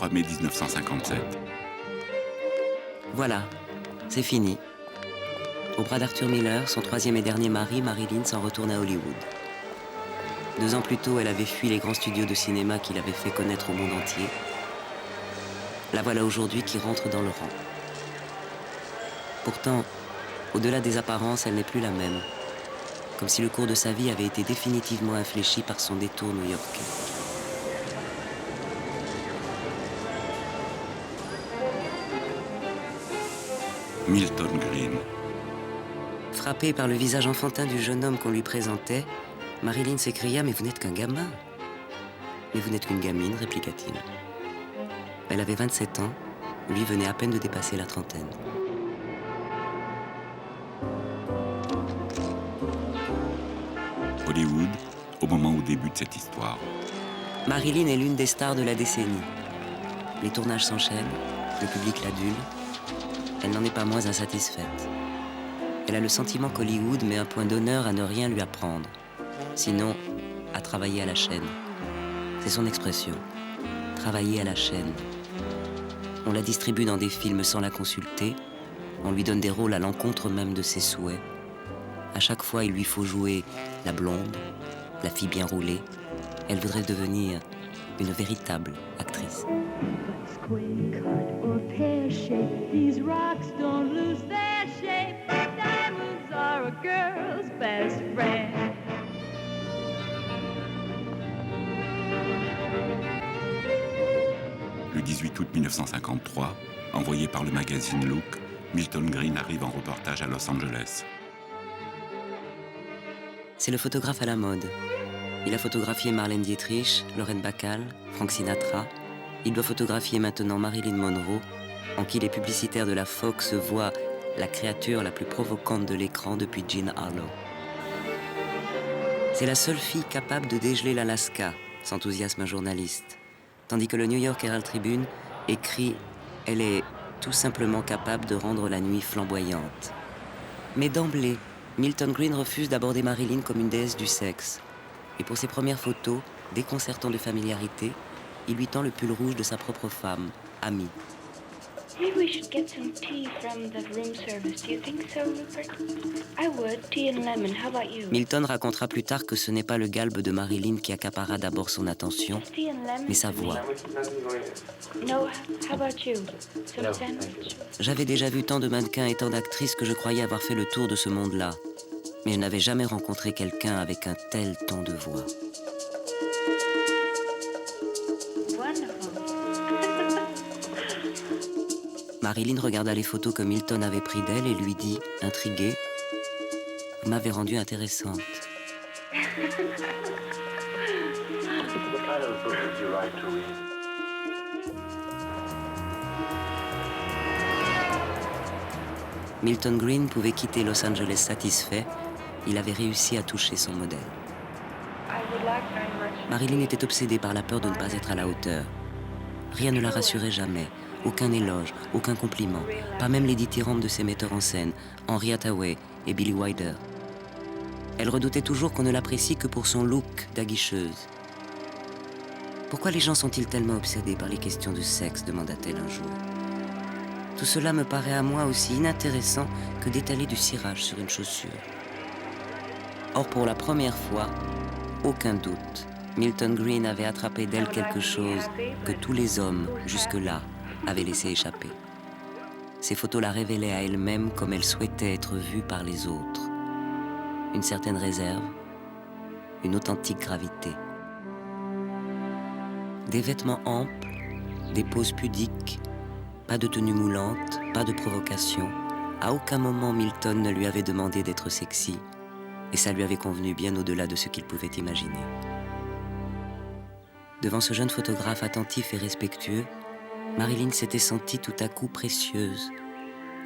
23 mai 1957. Voilà, c'est fini. Au bras d'Arthur Miller, son troisième et dernier mari, Marilyn s'en retourne à Hollywood. 2 ans plus tôt, elle avait fui les grands studios de cinéma qui l'avaient fait connaître au monde entier. La voilà aujourd'hui qui rentre dans le rang. Pourtant, au-delà des apparences, elle n'est plus la même. Comme si le cours de sa vie avait été définitivement infléchi par son détour new-yorkais. Milton Green. Frappée par le visage enfantin du jeune homme qu'on lui présentait, Marilyn s'écria « Mais vous n'êtes qu'un gamin !»« Mais vous n'êtes qu'une gamine », répliqua-t-il. Elle avait 27 ans, lui venait à peine de dépasser la trentaine. Hollywood, au moment où débute cette histoire. Marilyn est l'une des stars de la décennie. Les tournages s'enchaînent, le public l'adule. Elle n'en est pas moins insatisfaite. Elle a le sentiment qu'Hollywood met un point d'honneur à ne rien lui apprendre. Sinon, à travailler à la chaîne. C'est son expression. Travailler à la chaîne. On la distribue dans des films sans la consulter. On lui donne des rôles à l'encontre même de ses souhaits. À chaque fois, il lui faut jouer la blonde, la fille bien roulée. Elle voudrait devenir une véritable actrice. Le 18 août 1953, envoyé par le magazine Look, Milton Green arrive en reportage à Los Angeles. C'est le photographe à la mode. Il a photographié Marlène Dietrich, Lorraine Bacall, Frank Sinatra. Il doit photographier maintenant Marilyn Monroe, en qui les publicitaires de la Fox voient la créature la plus provocante de l'écran depuis Jean Harlow. C'est la seule fille capable de dégeler l'Alaska, s'enthousiasme un journaliste. Tandis que le New York Herald Tribune écrit « Elle est tout simplement capable de rendre la nuit flamboyante ». Mais d'emblée, Milton Green refuse d'aborder Marilyn comme une déesse du sexe. Et pour ses premières photos, déconcertant de familiarité, il lui tend le pull rouge de sa propre femme, Amy. Maybe we should get some tea from the room service. Do you think so, Rupert? I would. Tea and lemon. How about you? Milton racontera plus tard que ce n'est pas le galbe de Marilyn qui accapara d'abord son attention, mais sa voix. No, how about you? Some sandwich? J'avais déjà vu tant de mannequins et tant d'actrices que je croyais avoir fait le tour de ce monde-là. Mais je n'avais jamais rencontré quelqu'un avec un tel ton de voix. Marilyn regarda les photos que Milton avait prises d'elle et lui dit, intriguée, « Vous m'avez rendue intéressante. » Milton Green pouvait quitter Los Angeles satisfait. Il avait réussi à toucher son modèle. Marilyn était obsédée par la peur de ne pas être à la hauteur. Rien ne la rassurait jamais. Aucun éloge, aucun compliment, pas même les dithyrambes de ses metteurs en scène, Henry Hathaway et Billy Wilder. Elle redoutait toujours qu'on ne l'apprécie que pour son look d'aguicheuse. « Pourquoi les gens sont-ils tellement obsédés par les questions de sexe ?» demanda-t-elle un jour. « Tout cela me paraît à moi aussi inintéressant que d'étaler du cirage sur une chaussure. » Or, pour la première fois, aucun doute, Milton Green avait attrapé d'elle quelque chose que tous les hommes, jusque-là, avaient laissé échapper. Ces photos la révélaient à elle-même comme elle souhaitait être vue par les autres. Une certaine réserve, une authentique gravité. Des vêtements amples, des poses pudiques, pas de tenue moulante, pas de provocation. À aucun moment Milton ne lui avait demandé d'être sexy, et ça lui avait convenu bien au-delà de ce qu'il pouvait imaginer. Devant ce jeune photographe attentif et respectueux, Marilyn s'était sentie tout à coup précieuse.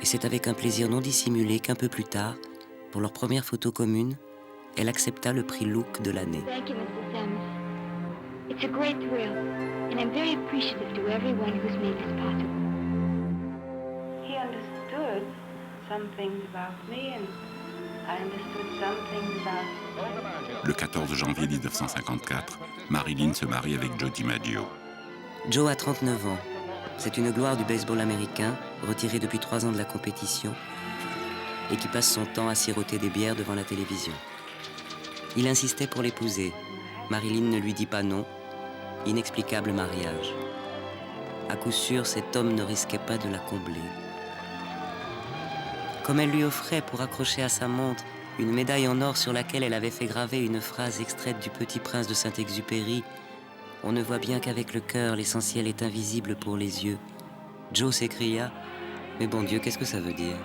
Et c'est avec un plaisir non dissimulé qu'un peu plus tard, pour leur première photo commune, elle accepta le prix Look de l'année. Thank you, Mrs. Samus. It's a great thrill, and I'm very appreciative to everyone who's made this possible. He understood some things about me, and I understood some things about... Le 14 janvier 1954, Marilyn se marie avec Joe DiMaggio. Joe a 39 ans. C'est une gloire du baseball américain, retiré depuis 3 ans de la compétition, et qui passe son temps à siroter des bières devant la télévision. Il insistait pour l'épouser. Marilyn ne lui dit pas non. Inexplicable mariage. À coup sûr, cet homme ne risquait pas de la combler. Comme elle lui offrait pour accrocher à sa montre une médaille en or sur laquelle elle avait fait graver une phrase extraite du Petit Prince de Saint-Exupéry, on ne voit bien qu'avec le cœur, l'essentiel est invisible pour les yeux. Joe s'écria « Mais bon Dieu, qu'est-ce que ça veut dire ?»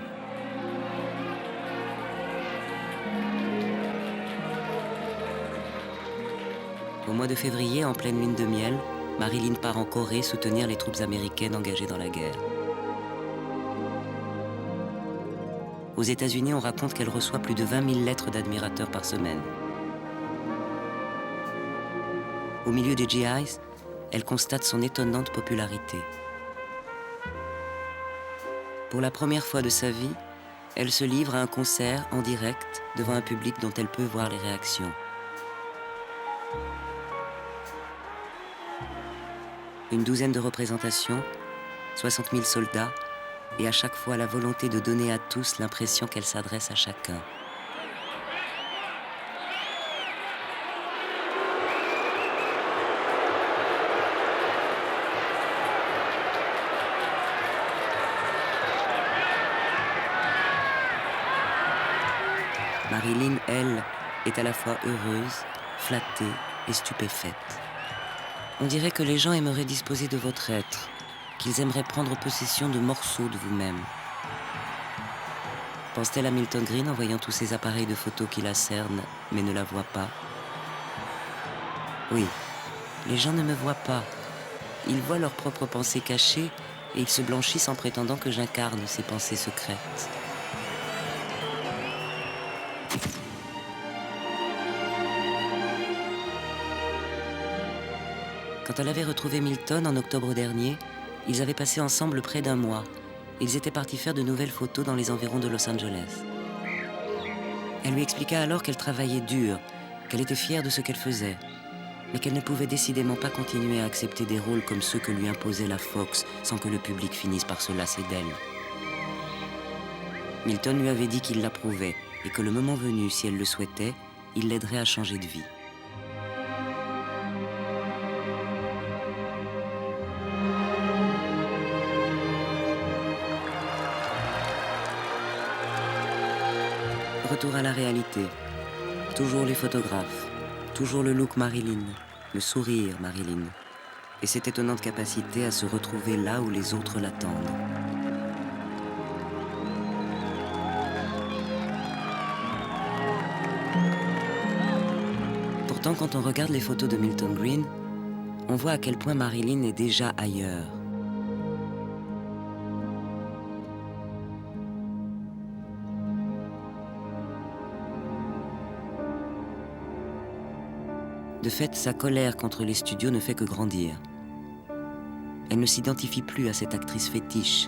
Au mois de février, en pleine lune de miel, Marilyn part en Corée soutenir les troupes américaines engagées dans la guerre. Aux États-Unis, on raconte qu'elle reçoit plus de 20 000 lettres d'admirateurs par semaine. Au milieu des GIs, elle constate son étonnante popularité. Pour la première fois de sa vie, elle se livre à un concert en direct devant un public dont elle peut voir les réactions. Une douzaine de représentations, 60 000 soldats, et à chaque fois la volonté de donner à tous l'impression qu'elle s'adresse à chacun. Marilyn, elle, est à la fois heureuse, flattée et stupéfaite. On dirait que les gens aimeraient disposer de votre être, qu'ils aimeraient prendre possession de morceaux de vous-même. Pense-t-elle à Milton Green en voyant tous ces appareils de photos qui la cernent, mais ne la voient pas? Oui, les gens ne me voient pas. Ils voient leurs propres pensées cachées et ils se blanchissent en prétendant que j'incarne ces pensées secrètes. Quand elle avait retrouvé Milton en octobre dernier, ils avaient passé ensemble près d'1 mois. Ils étaient partis faire de nouvelles photos dans les environs de Los Angeles. Elle lui expliqua alors qu'elle travaillait dur, qu'elle était fière de ce qu'elle faisait, mais qu'elle ne pouvait décidément pas continuer à accepter des rôles comme ceux que lui imposait la Fox sans que le public finisse par se lasser d'elle. Milton lui avait dit qu'il l'approuvait et que le moment venu, si elle le souhaitait, il l'aiderait à changer de vie. Retour à la réalité. Toujours les photographes, toujours le look Marilyn, le sourire Marilyn, et cette étonnante capacité à se retrouver là où les autres l'attendent. Pourtant, quand on regarde les photos de Milton Green, on voit à quel point Marilyn est déjà ailleurs. De fait, sa colère contre les studios ne fait que grandir. Elle ne s'identifie plus à cette actrice fétiche,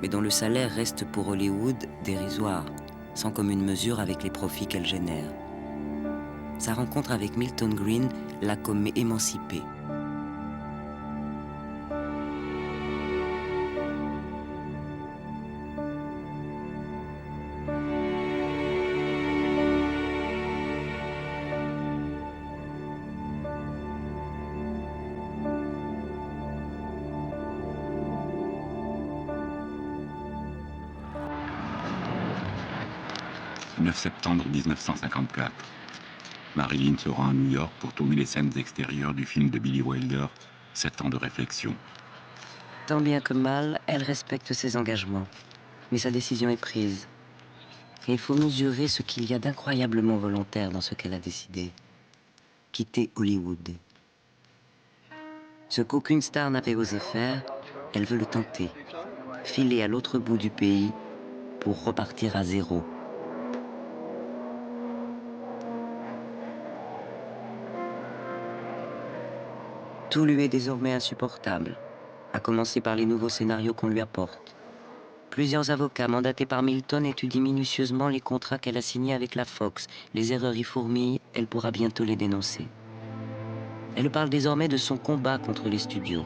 mais dont le salaire reste pour Hollywood dérisoire, sans commune mesure avec les profits qu'elle génère. Sa rencontre avec Milton Green l'a comme émancipée. Le 9 septembre 1954. Marilyn se rend à New York pour tourner les scènes extérieures du film de Billy Wilder, 7 ans de réflexion. Tant bien que mal, elle respecte ses engagements. Mais sa décision est prise. Et il faut mesurer ce qu'il y a d'incroyablement volontaire dans ce qu'elle a décidé. Quitter Hollywood. Ce qu'aucune star n'avait osé faire, elle veut le tenter. Filer à l'autre bout du pays pour repartir à zéro. Tout lui est désormais insupportable, à commencer par les nouveaux scénarios qu'on lui apporte. Plusieurs avocats mandatés par Milton étudient minutieusement les contrats qu'elle a signés avec la Fox. Les erreurs y fourmillent, elle pourra bientôt les dénoncer. Elle parle désormais de son combat contre les studios.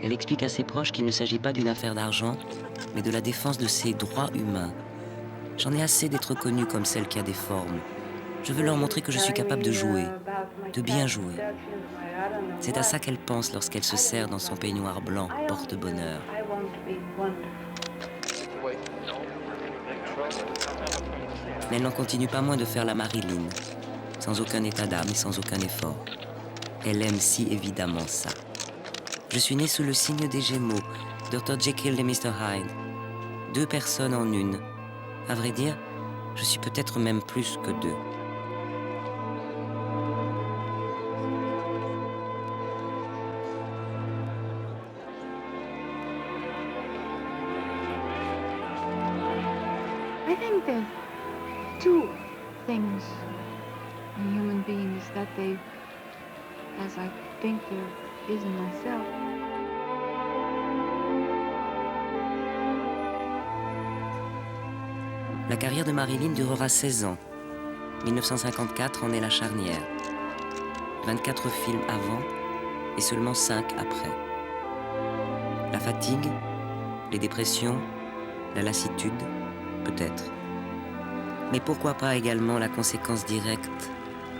Elle explique à ses proches qu'il ne s'agit pas d'une affaire d'argent, mais de la défense de ses droits humains. J'en ai assez d'être connue comme celle qui a des formes. Je veux leur montrer que je suis capable de jouer, de bien jouer. C'est à ça qu'elle pense lorsqu'elle se serre dans son peignoir blanc, porte-bonheur. Mais elle n'en continue pas moins de faire la Marilyn, sans aucun état d'âme et sans aucun effort. Elle aime si évidemment ça. Je suis née sous le signe des Gémeaux, Dr. Jekyll et Mr. Hyde. 2 personnes en une. À vrai dire, je suis peut-être même plus que 2. I think there's 2 things in human beings that they, as I think there is in myself. La carrière de Marilyn durera 16 ans. 1954 en est la charnière. 24 films avant et seulement 5 après. La fatigue, les dépressions, la lassitude, peut-être. Mais pourquoi pas également la conséquence directe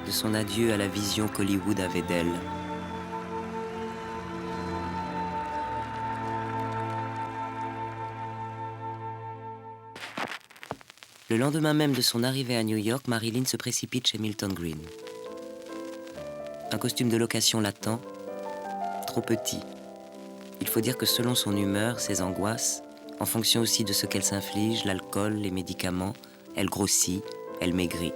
de son adieu à la vision qu'Hollywood avait d'elle. Le lendemain même de son arrivée à New York, Marilyn se précipite chez Milton Green. Un costume de location latent, trop petit. Il faut dire que selon son humeur, ses angoisses, en fonction aussi de ce qu'elle s'inflige, l'alcool, les médicaments, elle grossit, elle maigrit.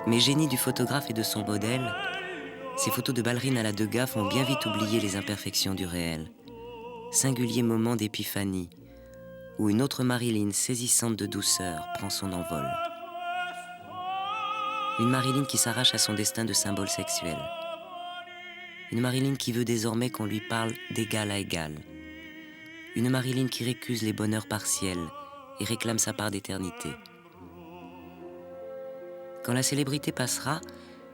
Mais génie du photographe et de son modèle, ces photos de ballerines à la Degas font bien vite oublier les imperfections du réel. Singulier moment d'épiphanie, où une autre Marilyn saisissante de douceur prend son envol. Une Marilyn qui s'arrache à son destin de symbole sexuel. Une Marilyn qui veut désormais qu'on lui parle d'égal à égal. Une Marilyn qui récuse les bonheurs partiels et réclame sa part d'éternité. Quand la célébrité passera,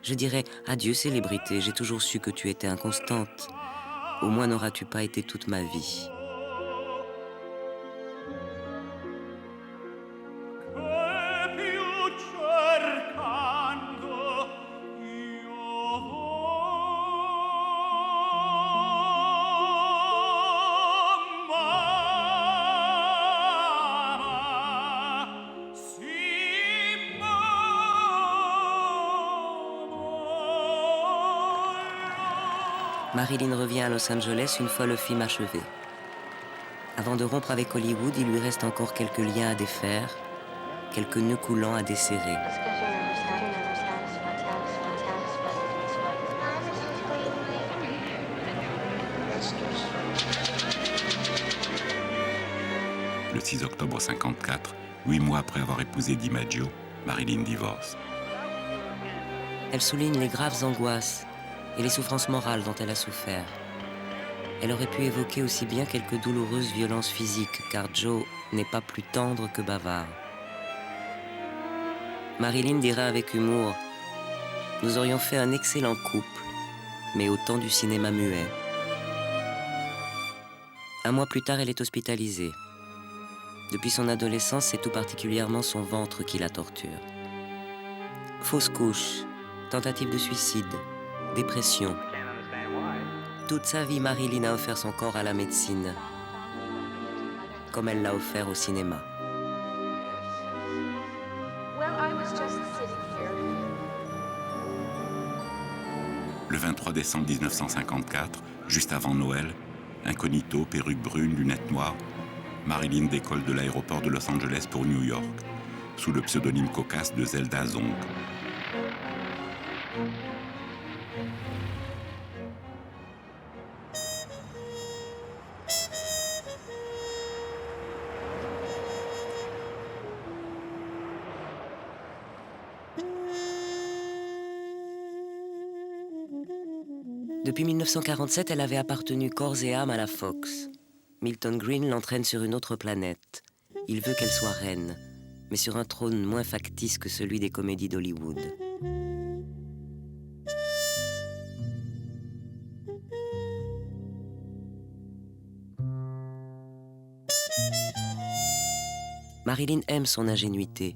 je dirai « Adieu célébrité, j'ai toujours su que tu étais inconstante. Au moins n'auras-tu pas été toute ma vie. » Marilyn revient à Los Angeles une fois le film achevé. Avant de rompre avec Hollywood, il lui reste encore quelques liens à défaire, quelques nœuds coulants à desserrer. Le 6 octobre 1954, 8 mois après avoir épousé DiMaggio, Marilyn divorce. Elle souligne les graves angoisses et les souffrances morales dont elle a souffert. Elle aurait pu évoquer aussi bien quelques douloureuses violences physiques, car Joe n'est pas plus tendre que bavard. Marilyn dira avec humour « Nous aurions fait un excellent couple, mais au temps du cinéma muet. » Un mois plus tard, elle est hospitalisée. Depuis son adolescence, c'est tout particulièrement son ventre qui la torture. Fausse couche, tentative de suicide, dépression. Toute sa vie, Marilyn a offert son corps à la médecine, comme elle l'a offert au cinéma. Le 23 décembre 1954, juste avant Noël, incognito, perruque brune, lunettes noires, Marilyn décolle de l'aéroport de Los Angeles pour New York, sous le pseudonyme cocasse de Zelda Zong. Depuis 1947, elle avait appartenu corps et âme à la Fox. Milton Green l'entraîne sur une autre planète. Il veut qu'elle soit reine, mais sur un trône moins factice que celui des comédies d'Hollywood. Marilyn aime son ingénuité.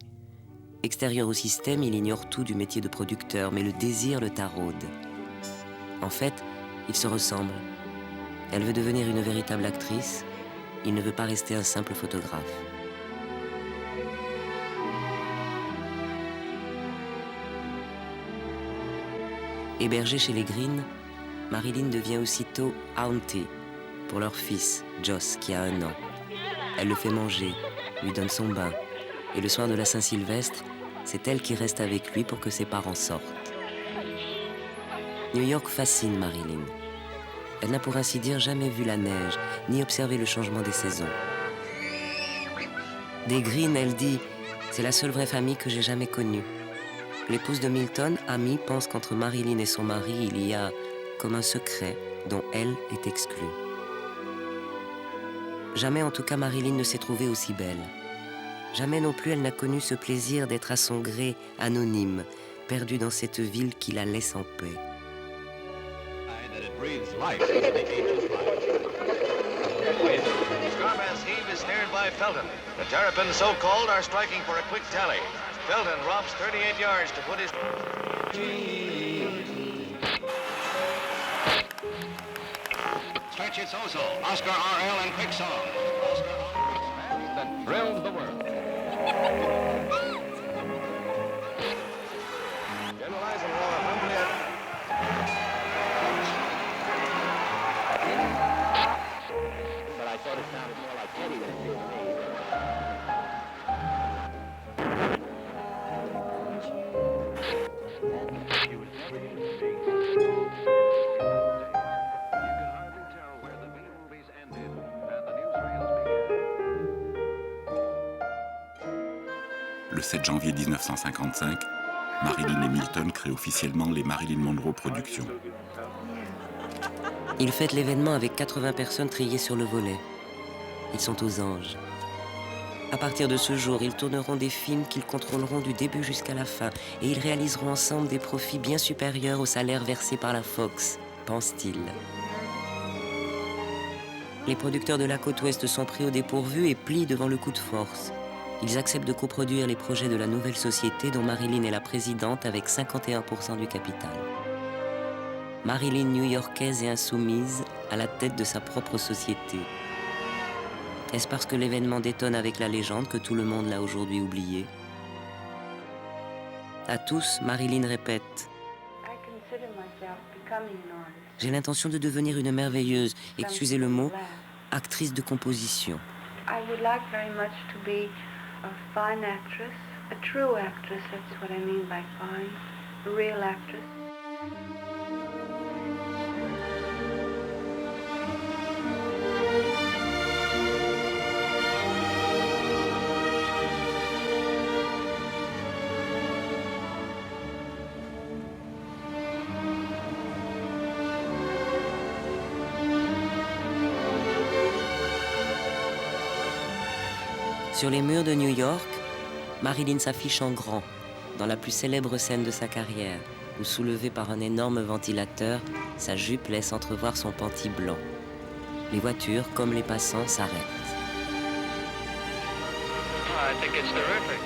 Extérieur au système, il ignore tout du métier de producteur, mais le désir le taraude. En fait, ils se ressemblent. Elle veut devenir une véritable actrice. Il ne veut pas rester un simple photographe. Hébergée chez les Green, Marilyn devient aussitôt auntie pour leur fils, Joss, qui a 1 an. Elle le fait manger, lui donne son bain. Et le soir de la Saint-Sylvestre, c'est elle qui reste avec lui pour que ses parents sortent. New York fascine Marilyn. Elle n'a pour ainsi dire jamais vu la neige, ni observé le changement des saisons. Des Green, elle dit « C'est la seule vraie famille que j'ai jamais connue ». L'épouse de Milton, Amy, pense qu'entre Marilyn et son mari, il y a comme un secret dont elle est exclue. Jamais en tout cas Marilyn ne s'est trouvée aussi belle. Jamais non plus elle n'a connu ce plaisir d'être à son gré anonyme, perdue dans cette ville qui la laisse en paix. Scarman's heave is snared by Felton. The Terrapins, so called, are striking for a quick tally. Felton romps 38 yards to put his... Stretch its Ozo, Oscar R.L. and Quick Song. Oscar R.L. that thrilled the world. General Eisenhower humbly but I thought it sounded more like Eddie than it did me. Le 7 janvier 1955, Marilyn et Milton créent officiellement les Marilyn Monroe Productions. Ils fêtent l'événement avec 80 personnes triées sur le volet. Ils sont aux anges. À partir de ce jour, ils tourneront des films qu'ils contrôleront du début jusqu'à la fin et ils réaliseront ensemble des profits bien supérieurs au salaire versé par la Fox, pense-t-il. Les producteurs de la côte ouest sont pris au dépourvu et plient devant le coup de force. Ils acceptent de coproduire les projets de la nouvelle société dont Marilyn est la présidente avec 51% du capital. Marilyn new-yorkaise et insoumise à la tête de sa propre société. Est-ce parce que l'événement détonne avec la légende que tout le monde l'a aujourd'hui oublié? À tous, Marilyn répète « J'ai l'intention de devenir une merveilleuse, excusez le mot, actrice de composition. » I would like very much to be a fine actress, a true actress, that's what I mean by fine, a real actress. Sur les murs de New York, Marilyn s'affiche en grand, dans la plus célèbre scène de sa carrière, où soulevée par un énorme ventilateur, sa jupe laisse entrevoir son panty blanc. Les voitures, comme les passants, s'arrêtent. I think it's terrific.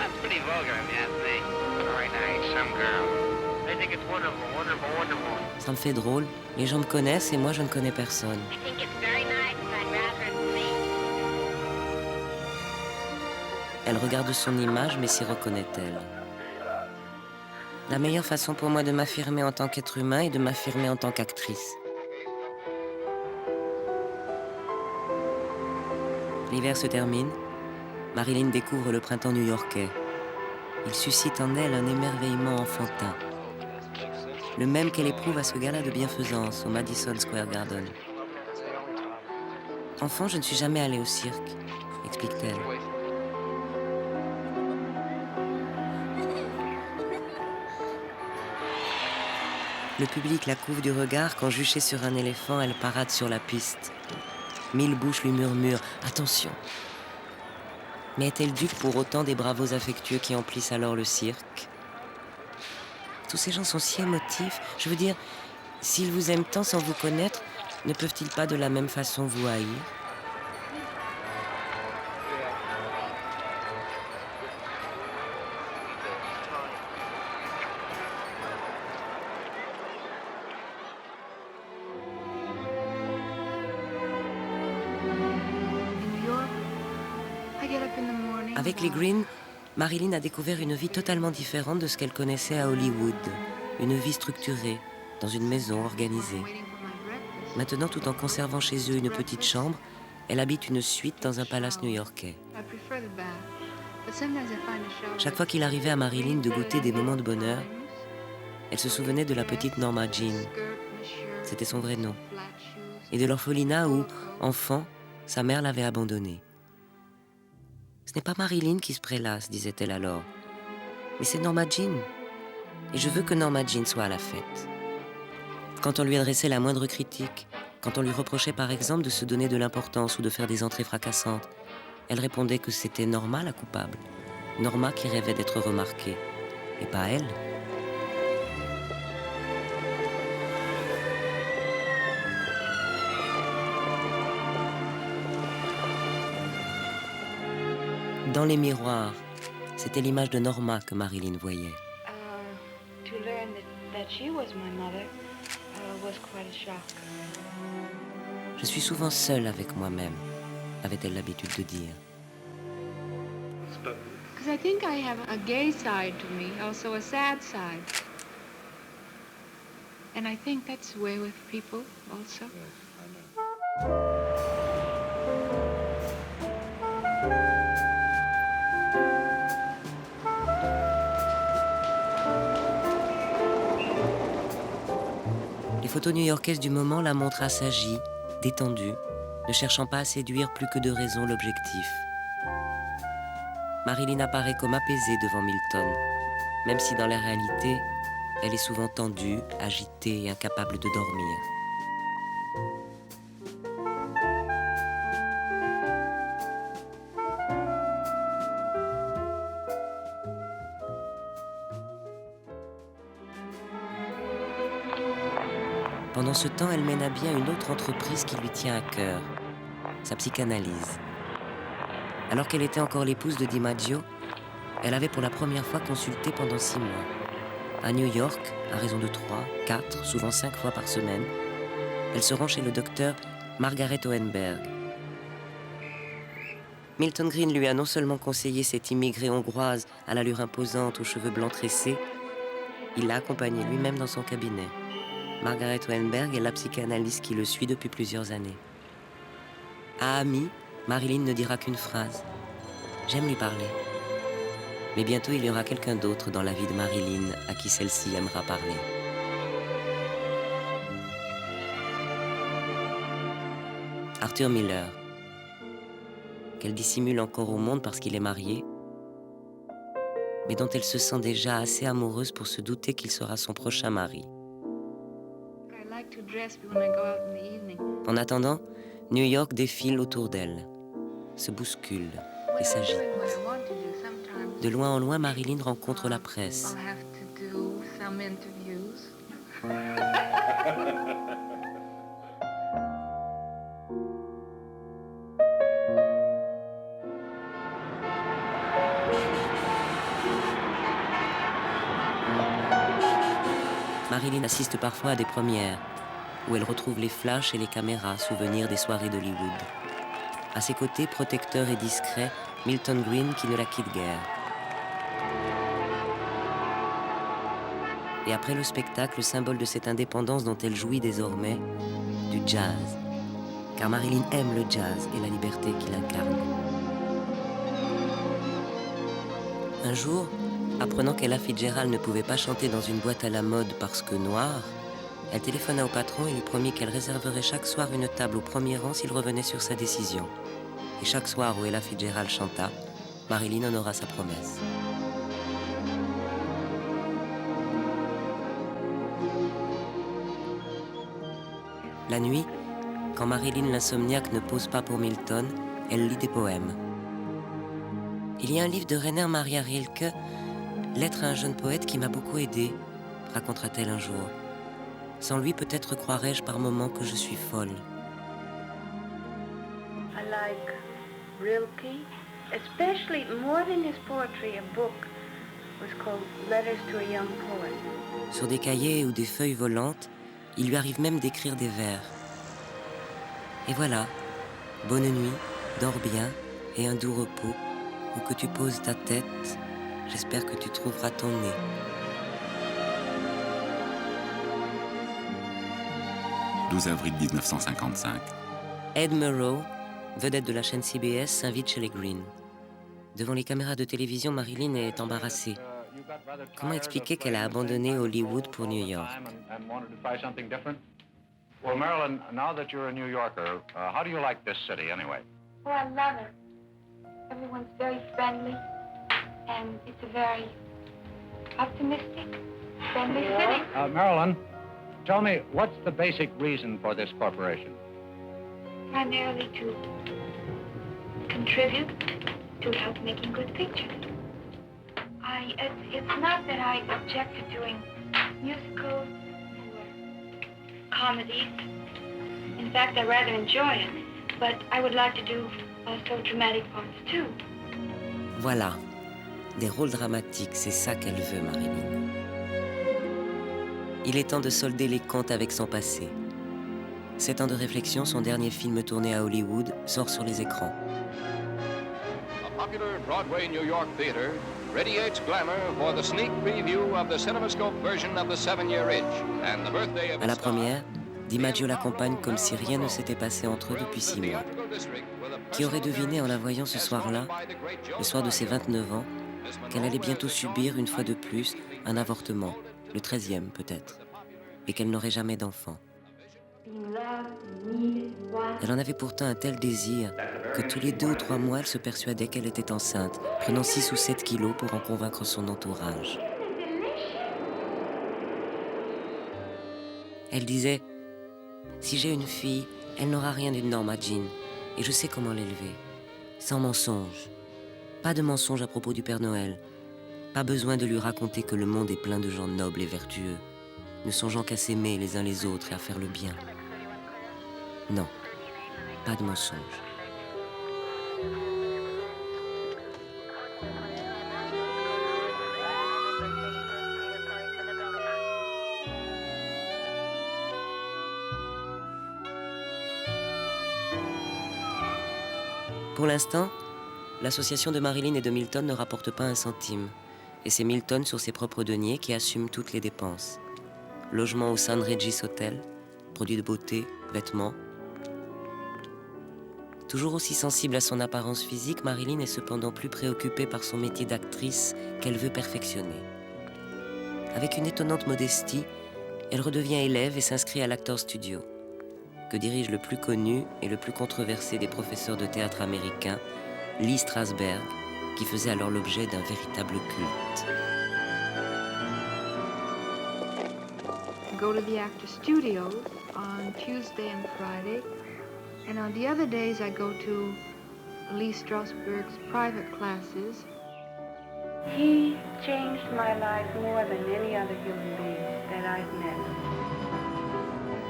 It's pretty vulgar, if you ask me. Very nice, some girl. I think it's wonderful, wonderful, wonderful. Ça me fait drôle, les gens me connaissent et moi je ne connais personne. I think it's very nice, and I'd rather it be. Elle regarde son image, mais s'y reconnaît-elle? La meilleure façon pour moi de m'affirmer en tant qu'être humain est de m'affirmer en tant qu'actrice. L'hiver se termine. Marilyn découvre le printemps new-yorkais. Il suscite en elle un émerveillement enfantin. Le même qu'elle éprouve à ce gala de bienfaisance au Madison Square Garden. Enfant, je ne suis jamais allée au cirque, explique-t-elle. Le public la couvre du regard quand, juchée sur un éléphant, elle parade sur la piste. Mille bouches lui murmurent « Attention !» Mais est-elle dupe pour autant des bravos affectueux qui emplissent alors le cirque? Tous ces gens sont si émotifs. Je veux dire, s'ils vous aiment tant sans vous connaître, ne peuvent-ils pas de la même façon vous haïr? Avec les Green, Marilyn a découvert une vie totalement différente de ce qu'elle connaissait à Hollywood. Une vie structurée, dans une maison organisée. Maintenant, tout en conservant chez eux une petite chambre, elle habite une suite dans un palace new-yorkais. Chaque fois qu'il arrivait à Marilyn de goûter des moments de bonheur, elle se souvenait de la petite Norma Jean. C'était son vrai nom. Et de l'orphelinat où, enfant, sa mère l'avait abandonnée. Ce n'est pas Marilyn qui se prélasse, disait-elle alors, mais c'est Norma Jean. Et je veux que Norma Jean soit à la fête. Quand on lui adressait la moindre critique, quand on lui reprochait par exemple de se donner de l'importance ou de faire des entrées fracassantes, elle répondait que c'était Norma la coupable. Norma qui rêvait d'être remarquée, et pas elle. Dans les miroirs, c'était l'image de Norma que Marilyn voyait. To learn that she was my mother was quite a shock. Je suis souvent seule avec moi-même, avait-elle l'habitude de dire. Because I think I have a gay side to me, also a sad side. And I think that's the way with people also. Les photos new-yorkaises du moment la montrent assagie, détendue, ne cherchant pas à séduire plus que de raison l'objectif. Marilyn apparaît comme apaisée devant Milton, même si dans la réalité, elle est souvent tendue, agitée et incapable de dormir. Pendant ce temps, elle mène à bien une autre entreprise qui lui tient à cœur, sa psychanalyse. Alors qu'elle était encore l'épouse de DiMaggio, elle avait pour la première fois consulté pendant 6 mois. À New York, à raison de 3, 4, souvent 5 fois par semaine, elle se rend chez le docteur Margaret Oenberg. Milton Green lui a non seulement conseillé cette immigrée hongroise à l'allure imposante aux cheveux blancs tressés, il l'a accompagnée lui-même dans son cabinet. Margaret Oenberg est la psychanalyste qui le suit depuis plusieurs années. À Amy, Marilyn ne dira qu'une phrase. J'aime lui parler. Mais bientôt, il y aura quelqu'un d'autre dans la vie de Marilyn à qui celle-ci aimera parler. Arthur Miller, qu'elle dissimule encore au monde parce qu'il est marié, mais dont elle se sent déjà assez amoureuse pour se douter qu'il sera son prochain mari. En attendant, New York défile autour d'elle, se bouscule et s'agite. De loin en loin, Marilyn rencontre la presse. Marilyn assiste parfois à des premières, où elle retrouve les flashs et les caméras, souvenirs des soirées d'Hollywood. À ses côtés, protecteur et discret, Milton Green qui ne la quitte guère. Et après le spectacle, symbole de cette indépendance dont elle jouit désormais, du jazz. Car Marilyn aime le jazz et la liberté qu'il incarne. Un jour, apprenant qu'Ella Fitzgerald ne pouvait pas chanter dans une boîte à la mode parce que noire, elle téléphona au patron et lui promit qu'elle réserverait chaque soir une table au premier rang s'il revenait sur sa décision. Et chaque soir où Ella Fitzgerald chanta, Marilyn honora sa promesse. La nuit, Quand Marilyn l'insomniaque ne pose pas pour Milton, elle lit des poèmes. Il y a un livre de Rainer Maria Rilke, Lettre à un jeune poète, qui m'a beaucoup aidée, racontera-t-elle un jour. Sans lui, peut-être croirais-je par moments que je suis folle. I like Rilke, especially more than his poetry. A book was called Letters to a Young Poet. Sur des cahiers ou des feuilles volantes, il lui arrive même d'écrire des vers. Et voilà, bonne nuit, dors bien et un doux repos, où que tu poses ta tête, j'espère que tu trouveras ton nez. « 12 avril 1955. Ed Murrow, vedette de la chaîne CBS, s'invite chez les Green. Devant les caméras de télévision, Marilyn est embarrassée. Comment expliquer qu'elle a abandonné Hollywood pour New York? Well, Marilyn, now that you're a New Yorker, how do you like this city anyway? Oh, I love it. Everyone's very friendly, and it's a very optimistic, friendly city. Marilyn, tell me, what's the basic reason for this corporation? Primarily to contribute to help making good pictures. It's not that I object to doing musicals or comedies. In fact, I rather enjoy it, but I would like to do also dramatic parts too. Voilà, des rôles dramatiques, c'est ça qu'elle veut, Marilyn. Il est temps de solder les comptes avec son passé. 7 ans de réflexion, son dernier film tourné à Hollywood sort sur les écrans. A popular Broadway New York theater radiates glamour for the sneak preview of the CinemaScope version of The 7-Year Itch and the birthday of À la its star. première, DiMaggio l'accompagne comme si rien ne s'était passé entre eux depuis 6 mois. Qui aurait deviné en la voyant ce soir-là, le soir de ses 29 ans, qu'elle allait bientôt subir une fois de plus un avortement, le 13e peut-être, et qu'elle n'aurait jamais d'enfant. Elle en avait pourtant un tel désir que tous les 2 ou 3 mois, elle se persuadait qu'elle était enceinte, prenant 6 ou 7 kilos pour en convaincre son entourage. Elle disait « Si j'ai une fille, elle n'aura rien d'une norme à Jean, et je sais comment l'élever. Sans mensonge. Pas de mensonge à propos du Père Noël. Pas besoin de lui raconter que le monde est plein de gens nobles et vertueux, ne songeant qu'à s'aimer les uns les autres et à faire le bien. Non, pas de mensonge. » Pour l'instant, l'association de Marilyn et de Milton ne rapporte pas un centime. Et c'est Milton sur ses propres deniers qui assume toutes les dépenses. Logement au San Regis Hotel, produits de beauté, vêtements. Toujours aussi sensible à son apparence physique, Marilyn est cependant plus préoccupée par son métier d'actrice qu'elle veut perfectionner. Avec une étonnante modestie, elle redevient élève et s'inscrit à l'Actors Studio, que dirige le plus connu et le plus controversé des professeurs de théâtre américains, Lee Strasberg, qui faisait alors l'objet d'un véritable culte. I go to the Actors Studios on Tuesday and Friday, and on the other days I go to Lee Strasberg's private classes. He changed my life more than any other human being that I've met.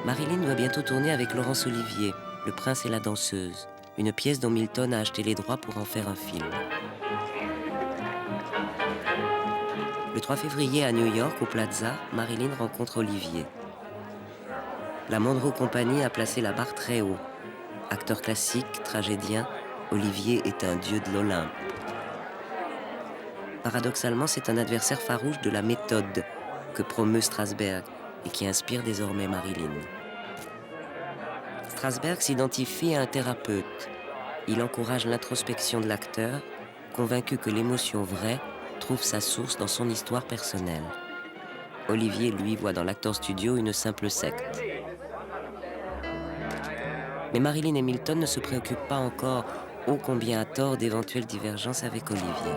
Marilyn doit bientôt tourner avec Laurence Olivier, Le Prince et la Danseuse, une pièce dont Milton a acheté les droits pour en faire un film. Le 3 février à New York, au Plaza, Marilyn rencontre Olivier. La Monroe Company a placé la barre très haut. Acteur classique, tragédien, Olivier est un dieu de l'Olympe. Paradoxalement, c'est un adversaire farouche de la méthode que promeut Strasberg et qui inspire désormais Marilyn. Strasberg s'identifie à un thérapeute. Il encourage l'introspection de l'acteur, convaincu que l'émotion vraie trouve sa source dans son histoire personnelle. Olivier, lui, voit dans l'Actors Studio une simple secte. Mais Marilyn et Milton ne se préoccupent pas encore, ô combien à tort, d'éventuelles divergences avec Olivier.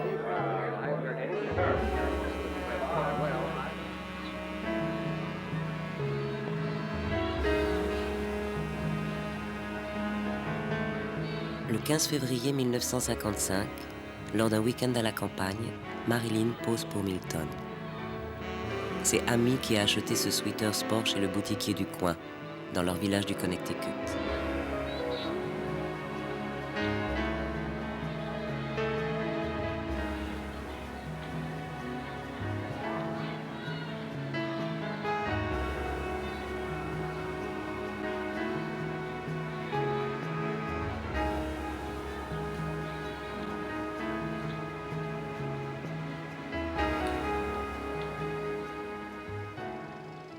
Le 15 février 1955, lors d'un week-end à la campagne, Marilyn pose pour Milton. C'est Amy qui a acheté ce sweater sport chez le boutiquier du coin, dans leur village du Connecticut.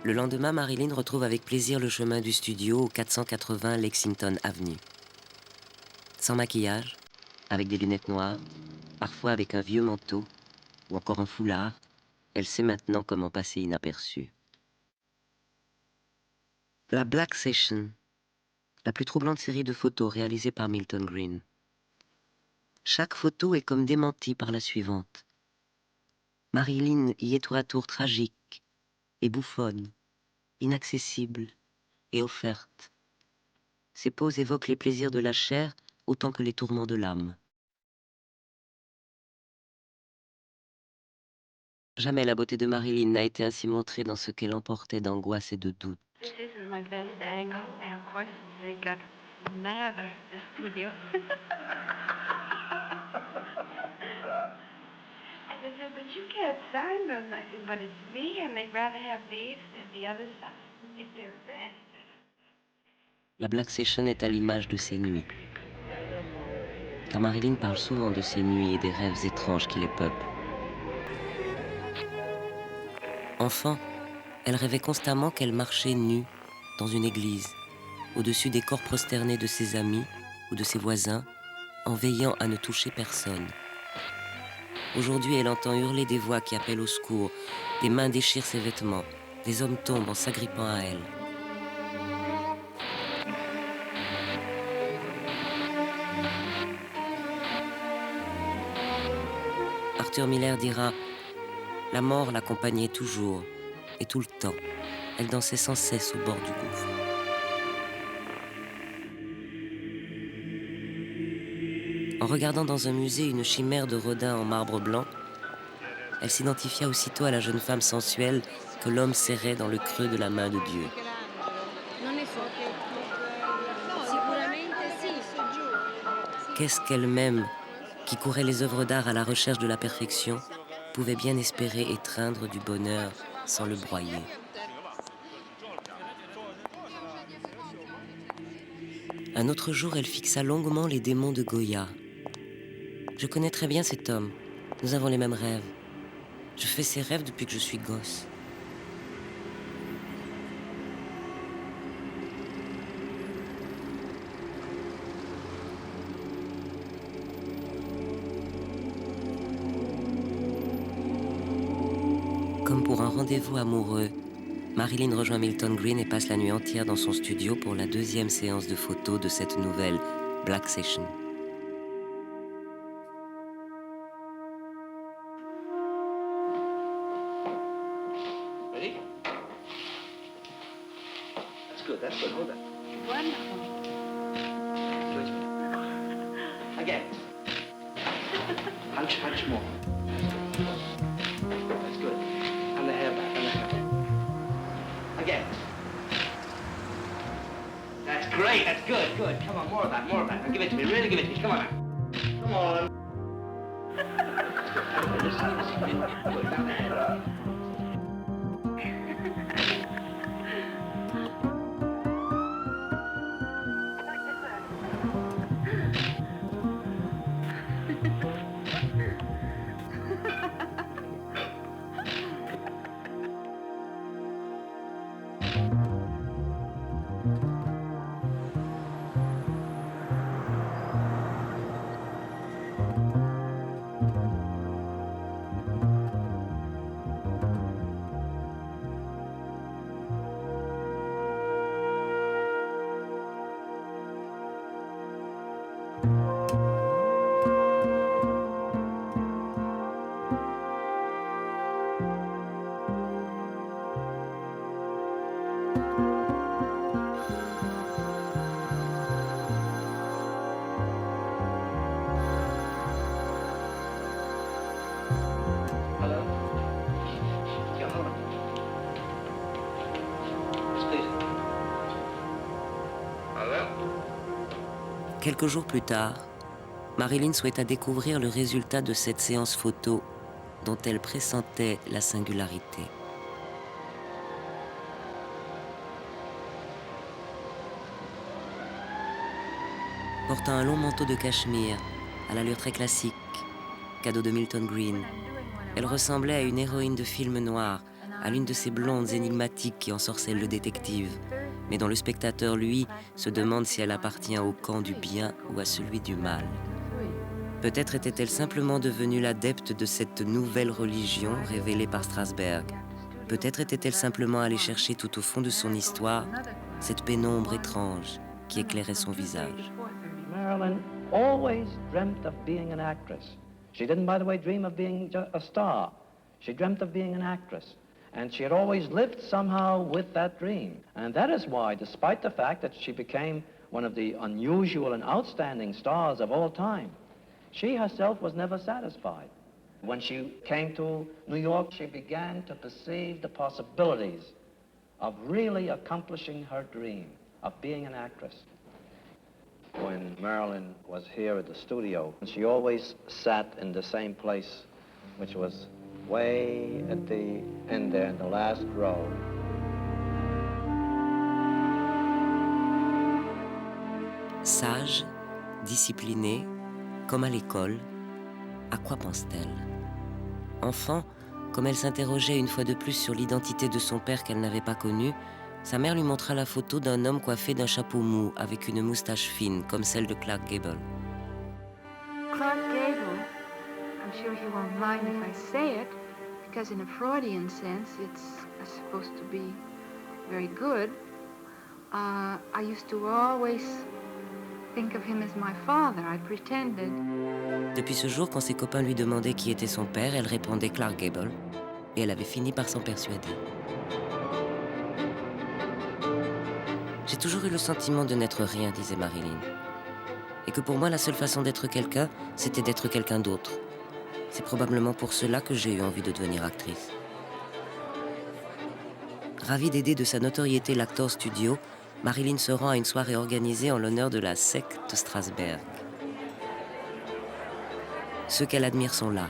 Le lendemain, Marilyn retrouve avec plaisir le chemin du studio au 480 Lexington Avenue. Sans maquillage, avec des lunettes noires, parfois avec un vieux manteau ou encore un foulard, elle sait maintenant comment passer inaperçue. La Black Session, la plus troublante série de photos réalisées par Milton Green. Chaque photo est comme démentie par la suivante. Marilyn y est tour à tour tragique et bouffonne, inaccessible et offerte. Ses poses évoquent les plaisirs de la chair autant que les tourments de l'âme. Jamais la beauté de Marilyn n'a été ainsi montrée dans ce qu'elle emportait d'angoisse et de doute. This isn't my best angle, and of course they got Mather, the studio. I said, but you can't sign those. I said, but it's me, and they'd rather have these than the other side. If they're bad. La Black Session est à l'image de ses nuits. Car Marilyn parle souvent de ses nuits et des rêves étranges qui les peuplent. Enfant, elle rêvait constamment qu'elle marchait nue dans une église, au-dessus des corps prosternés de ses amis ou de ses voisins, en veillant à ne toucher personne. Aujourd'hui, elle entend hurler des voix qui appellent au secours, des mains déchirent ses vêtements, des hommes tombent en s'agrippant à elle. Arthur Miller dira « La mort l'accompagnait toujours, et tout le temps. Elle dansait sans cesse au bord du gouffre. » En regardant dans un musée une chimère de Rodin en marbre blanc, elle s'identifia aussitôt à la jeune femme sensuelle que l'homme serrait dans le creux de la main de Dieu. Qu'est-ce qu'elle-même, qui courait les œuvres d'art à la recherche de la perfection, pouvait bien espérer étreindre du bonheur sans le broyer. Un autre jour, elle fixa longuement les démons de Goya. Je connais très bien cet homme. Nous avons les mêmes rêves. Je fais ces rêves depuis que je suis gosse. Comme pour un rendez-vous amoureux, Marilyn rejoint Milton Green et passe la nuit entière dans son studio pour la deuxième séance de photos de cette nouvelle Black Session. Ready? That's good, hold that. Wonderful. Again. Hunch more. That's good. And the hair back, and the hair back. Again. That's great, that's good. Come on, more of that. Now give it to me, really give it to me. Come on now. Come on. Good, now the hair. Quelques jours plus tard, Marilyn souhaita découvrir le résultat de cette séance photo dont elle pressentait la singularité. Portant un long manteau de cachemire, à l'allure très classique, cadeau de Milton Green, elle ressemblait à une héroïne de film noir, à l'une de ces blondes énigmatiques qui ensorcellent le détective, mais dont le spectateur, lui, se demande si elle appartient au camp du bien ou à celui du mal. Peut-être était-elle simplement devenue l'adepte de cette nouvelle religion révélée par Strasberg. Peut-être était-elle simplement allée chercher tout au fond de son histoire cette pénombre étrange qui éclairait son visage. Marilyn always dreamt of being an actress. She didn't, by the way, dream of being a star. She dreamt of being an actress. And she had always lived somehow with that dream. And that is why, despite the fact that she became one of the unusual and outstanding stars of all time, she herself was never satisfied. When she came to New York, she began to perceive the possibilities of really accomplishing her dream of being an actress. When Marilyn was here at the studio, she always sat in the same place, which was way at the end there in the last row. Sage, disciplinée, comme à l'école, à quoi pense-t-elle? Enfant, comme elle s'interrogeait une fois de plus sur l'identité de son père qu'elle n'avait pas connu, sa mère lui montra la photo d'un homme coiffé d'un chapeau mou avec une moustache fine, comme celle de Clark Gable. Clark Gable, I'm sure he won't mind if I say it, because in a Freudian sense it's supposed to be very good. I used to always think of him as my father. I pretended. Depuis ce jour, quand ses copains lui demandaient qui était son père, elle répondait Clark Gable, et elle avait fini par s'en persuader. J'ai toujours eu le sentiment de n'être rien, disait Marilyn. Et que pour moi, la seule façon d'être quelqu'un, c'était d'être quelqu'un d'autre. C'est probablement pour cela que j'ai eu envie de devenir actrice. Ravie d'aider de sa notoriété l'Actors Studio, Marilyn se rend à une soirée organisée en l'honneur de la secte Strasberg. Ceux qu'elle admire sont là,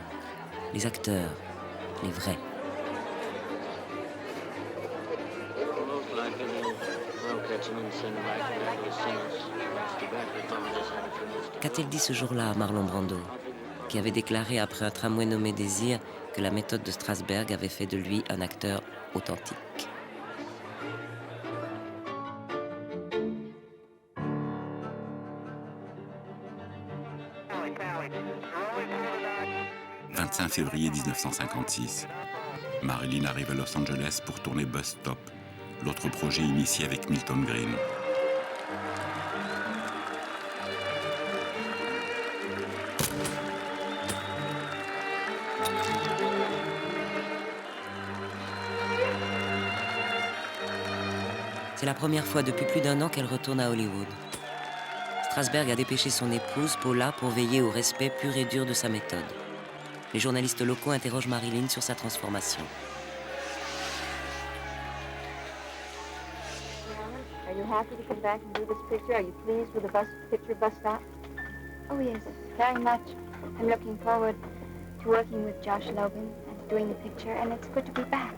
les acteurs, les vrais. Qu'a-t-elle dit ce jour-là à Marlon Brando, qui avait déclaré après un tramway nommé Désir que la méthode de Strasberg avait fait de lui un acteur authentique? « 25 février 1956. Marilyn arrive à Los Angeles pour tourner Bus Stop, l'autre projet initié avec Milton Green. C'est la première fois depuis plus d'1 an qu'elle retourne à Hollywood. Strasberg a dépêché son épouse, Paula, pour veiller au respect pur et dur de sa méthode. Les journalistes locaux interrogent Marilyn sur sa transformation. Are you happy to come back and do this picture? Are you pleased with the picture bus stop? Oh, yes, very much. I'm looking forward to working with Josh Logan and doing the picture, and it's good to be back.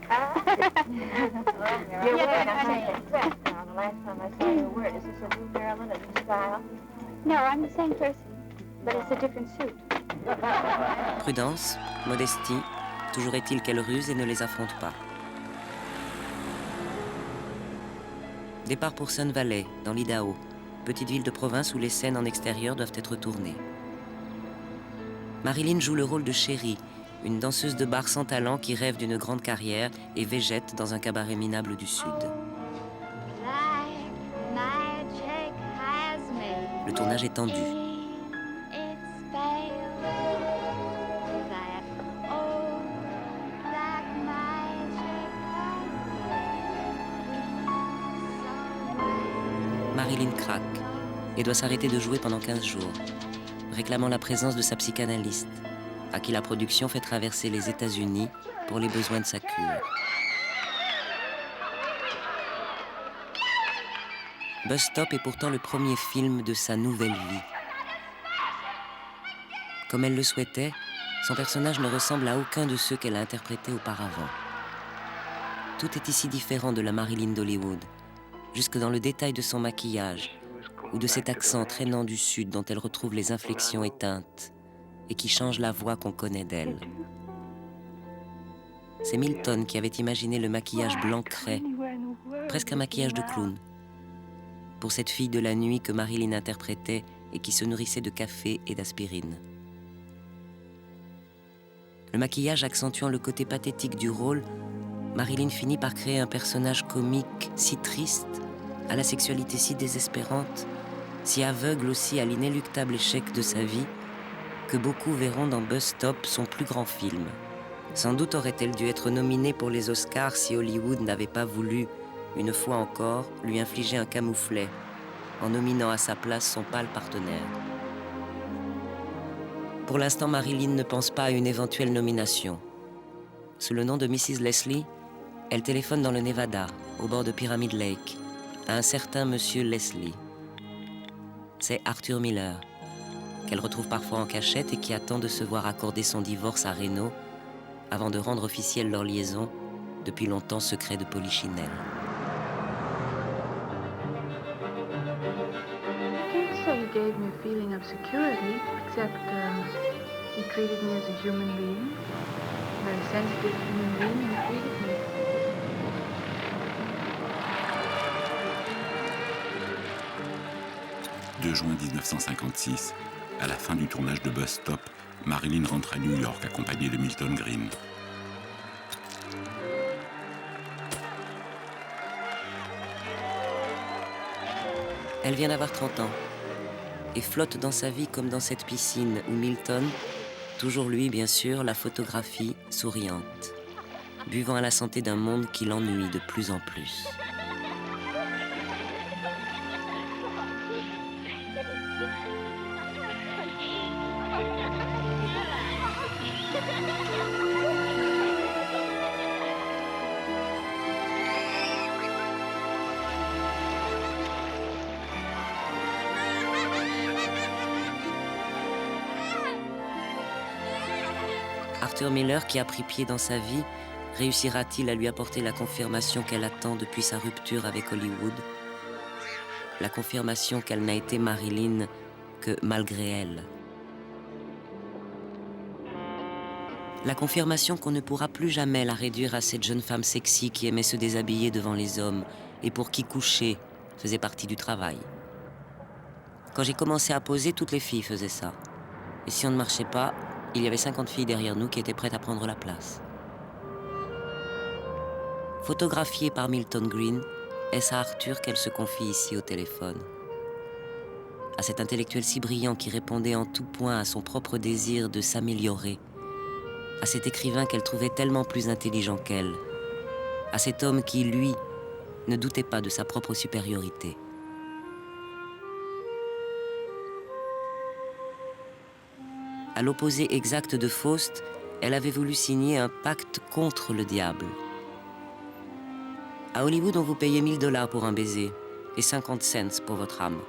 You're wearing a high dress now. The last time I saw your word. Is this a new Marilyn, a new style? No, I'm the same person, but it's a different suit. Prudence, modestie, toujours est-il qu'elle ruse et ne les affronte pas. Départ pour Sun Valley, dans l'Idaho, petite ville de province où les scènes en extérieur doivent être tournées. Marilyn joue le rôle de Sherry, une danseuse de bar sans talent qui rêve d'une grande carrière et végète dans un cabaret minable du Sud. Le tournage est tendu. Marilyn craque et doit s'arrêter de jouer pendant 15 jours, réclamant la présence de sa psychanalyste, à qui la production fait traverser les États-Unis pour les besoins de sa cure. Bus Stop est pourtant le premier film de sa nouvelle vie. Comme elle le souhaitait, son personnage ne ressemble à aucun de ceux qu'elle a interprétés auparavant. Tout est ici différent de la Marilyn d'Hollywood, jusque dans le détail de son maquillage ou de cet accent traînant du Sud dont elle retrouve les inflexions éteintes et qui change la voix qu'on connaît d'elle. C'est Milton qui avait imaginé le maquillage blanc craie, presque un maquillage de clown, pour cette fille de la nuit que Marilyn interprétait et qui se nourrissait de café et d'aspirine. Le maquillage accentuant le côté pathétique du rôle, Marilyn finit par créer un personnage comique si triste, à la sexualité si désespérante, si aveugle aussi à l'inéluctable échec de sa vie, que beaucoup verront dans Bus Stop son plus grand film. Sans doute aurait-elle dû être nominée pour les Oscars si Hollywood n'avait pas voulu, une fois encore, lui infliger un camouflet, en nominant à sa place son pâle partenaire. Pour l'instant, Marilyn ne pense pas à une éventuelle nomination. Sous le nom de Mrs. Leslie, elle téléphone dans le Nevada, au bord de Pyramid Lake, à un certain monsieur Leslie. C'est Arthur Miller, qu'elle retrouve parfois en cachette et qui attend de se voir accorder son divorce à Reno avant de rendre officielle leur liaison, depuis longtemps secret de Polichinelle. I can't say he gave me a feeling of security, except he treated me as a human being, a very sensitive human being, and he treated me. 2 juin 1956, à la fin du tournage de Bus Stop, Marilyn rentre à New York accompagnée de Milton Green. Elle vient d'avoir 30 ans et flotte dans sa vie comme dans cette piscine où Milton, toujours lui bien sûr, la photographie souriante, buvant à la santé d'un monde qui l'ennuie de plus en plus. Arthur Miller, qui a pris pied dans sa vie, réussira-t-il à lui apporter la confirmation qu'elle attend depuis sa rupture avec Hollywood? La confirmation qu'elle n'a été Marilyn que malgré elle. La confirmation qu'on ne pourra plus jamais la réduire à cette jeune femme sexy qui aimait se déshabiller devant les hommes et pour qui coucher faisait partie du travail. Quand j'ai commencé à poser, toutes les filles faisaient ça. Et si on ne marchait pas, il y avait 50 filles derrière nous qui étaient prêtes à prendre la place. Photographiée par Milton Green, est-ce à Arthur qu'elle se confie ici au téléphone? À cet intellectuel si brillant qui répondait en tout point à son propre désir de s'améliorer, à cet écrivain qu'elle trouvait tellement plus intelligent qu'elle, à cet homme qui, lui, ne doutait pas de sa propre supériorité. À l'opposé exact de Faust, elle avait voulu signer un pacte contre le diable. À Hollywood, on vous payait $1000 pour un baiser et 50 cents pour votre âme.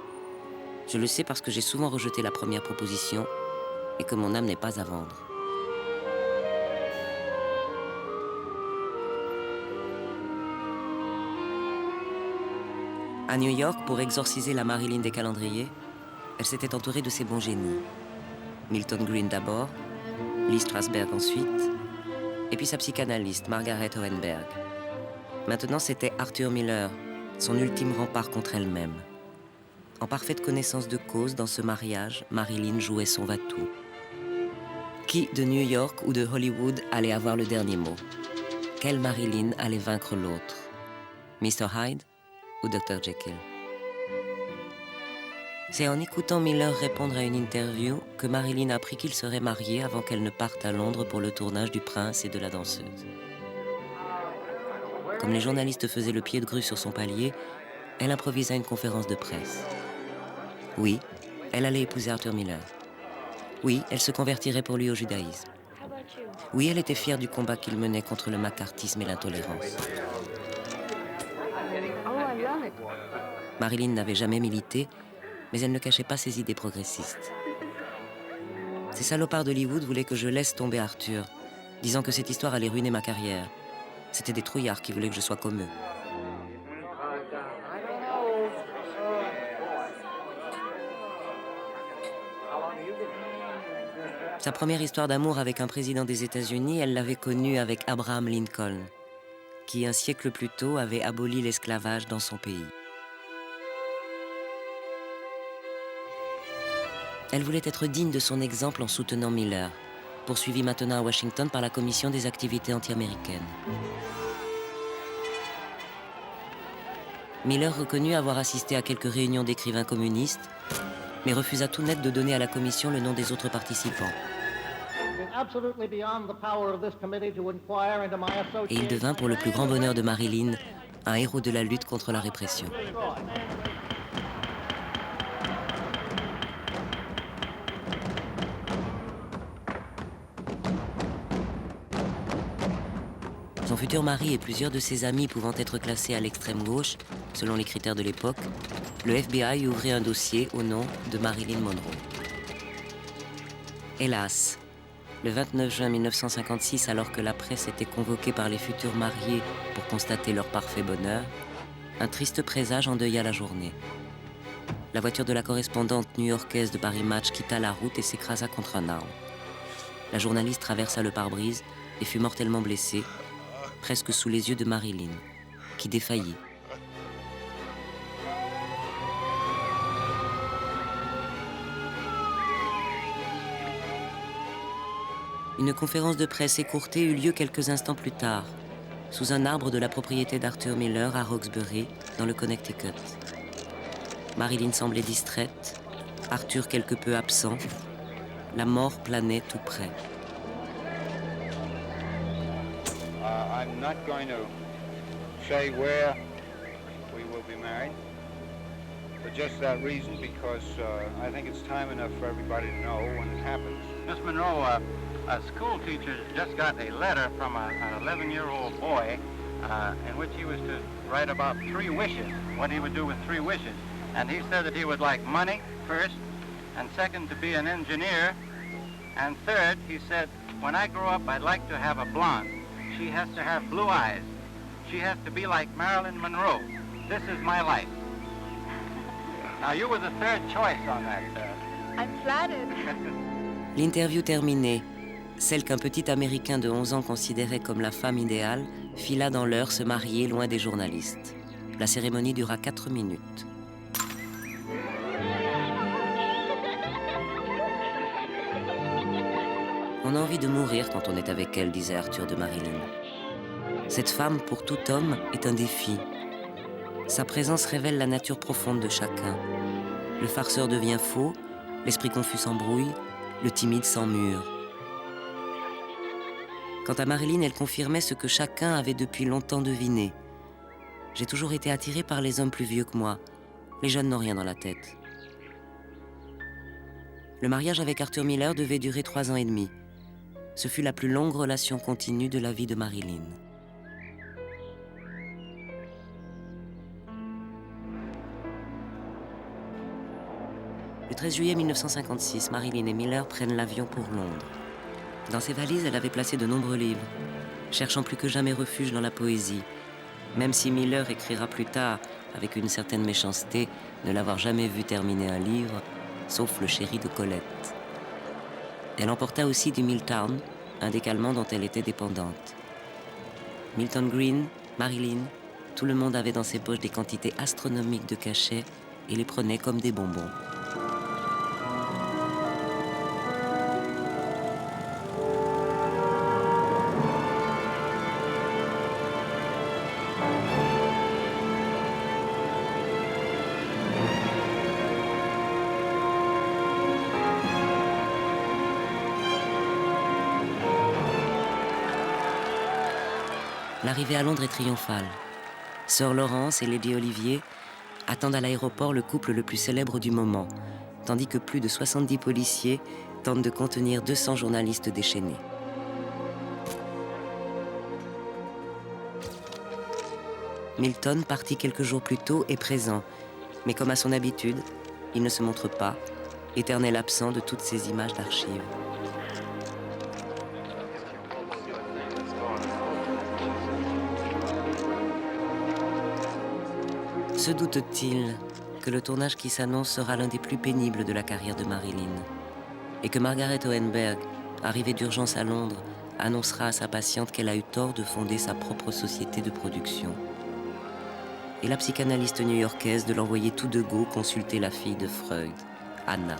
Je le sais parce que j'ai souvent rejeté la première proposition et que mon âme n'est pas à vendre. À New York, pour exorciser la Marilyn des calendriers, elle s'était entourée de ses bons génies. Milton Green d'abord, Lee Strasberg ensuite, et puis sa psychanalyste, Margaret Hohenberg. Maintenant, c'était Arthur Miller, son ultime rempart contre elle-même. En parfaite connaissance de cause, dans ce mariage, Marilyn jouait son va-tout. Qui de New York ou de Hollywood allait avoir le dernier mot? Quelle Marilyn allait vaincre l'autre? Mr. Hyde ou Dr. Jekyll? C'est en écoutant Miller répondre à une interview que Marilyn a appris qu'il serait marié avant qu'elle ne parte à Londres pour le tournage du Prince et de la danseuse. Comme les journalistes faisaient le pied de grue sur son palier, elle improvisa une conférence de presse. Oui, elle allait épouser Arthur Miller. Oui, elle se convertirait pour lui au judaïsme. Oui, elle était fière du combat qu'il menait contre le macartisme et l'intolérance. Oh, I love it. Marilyn n'avait jamais milité, mais elle ne cachait pas ses idées progressistes. Ces salopards d'Hollywood voulaient que je laisse tomber Arthur, disant que cette histoire allait ruiner ma carrière. C'était des trouillards qui voulaient que je sois comme eux. Sa première histoire d'amour avec un président des États-Unis, elle l'avait connue avec Abraham Lincoln, qui un siècle plus tôt avait aboli l'esclavage dans son pays. Elle voulait être digne de son exemple en soutenant Miller, poursuivi maintenant à Washington par la Commission des activités anti-américaines. Miller reconnut avoir assisté à quelques réunions d'écrivains communistes, mais refusa tout net de donner à la commission le nom des autres participants. Et il devint, pour le plus grand bonheur de Marilyn, un héros de la lutte contre la répression. Son futur mari et plusieurs de ses amis pouvant être classés à l'extrême gauche, selon les critères de l'époque, le FBI ouvrit un dossier au nom de Marilyn Monroe. Hélas, le 29 juin 1956, alors que la presse était convoquée par les futurs mariés pour constater leur parfait bonheur, un triste présage endeuilla la journée. La voiture de la correspondante new-yorkaise de Paris Match quitta la route et s'écrasa contre un arbre. La journaliste traversa le pare-brise et fut mortellement blessée, presque sous les yeux de Marilyn, qui défaillit. Une conférence de presse écourtée eut lieu quelques instants plus tard, sous un arbre de la propriété d'Arthur Miller à Roxbury, dans le Connecticut. Marilyn semblait distraite, Arthur quelque peu absent. La mort planait tout près. I'm not going to say where we will be married, for just that reason, because I think it's time enough for everybody to know when it happens. Miss Monroe, a school teacher just got a letter from an 11-year-old boy in which he was to write about 3 wishes, what he would do with 3 wishes. And he said that he would like money first, and second to be an engineer, and third, he said, when I grow up, I'd like to have a blonde. She has to have blue eyes. She has to be like Marilyn Monroe. This is my life. Now, you were the third choice on that. I'm flattered. L'interview terminée, celle qu'un petit Américain de 11 ans considérait comme la femme idéale fila dans l'heure se marier loin des journalistes. La cérémonie dura 4 minutes. On a envie de mourir quand on est avec elle, disait Arthur de Marilyn. Cette femme, pour tout homme, est un défi. Sa présence révèle la nature profonde de chacun. Le farceur devient faux, l'esprit confus s'embrouille, le timide s'emmure. Quant à Marilyn, elle confirmait ce que chacun avait depuis longtemps deviné. J'ai toujours été attirée par les hommes plus vieux que moi. Les jeunes n'ont rien dans la tête. Le mariage avec Arthur Miller devait durer 3 ans et demi. Ce fut la plus longue relation continue de la vie de Marilyn. Le 13 juillet 1956, Marilyn et Miller prennent l'avion pour Londres. Dans ses valises, elle avait placé de nombreux livres, cherchant plus que jamais refuge dans la poésie, même si Miller écrira plus tard, avec une certaine méchanceté, ne l'avoir jamais vu terminer un livre, sauf Le chéri de Colette. Elle emporta aussi du Milltown, un des calmants dont elle était dépendante. Milton Green, Marilyn, tout le monde avait dans ses poches des quantités astronomiques de cachets et les prenait comme des bonbons. L'arrivée à Londres est triomphale. Sœur Laurence et Lady Olivier attendent à l'aéroport le couple le plus célèbre du moment, tandis que plus de 70 policiers tentent de contenir 200 journalistes déchaînés. Milton, parti quelques jours plus tôt, est présent. Mais comme à son habitude, il ne se montre pas, éternel absent de toutes ces images d'archives. Se doute-t-il que le tournage qui s'annonce sera l'un des plus pénibles de la carrière de Marilyn et que Margaret Oenberg, arrivée d'urgence à Londres, annoncera à sa patiente qu'elle a eu tort de fonder sa propre société de production. Et la psychanalyste new-yorkaise de l'envoyer tout de go consulter la fille de Freud, Anna.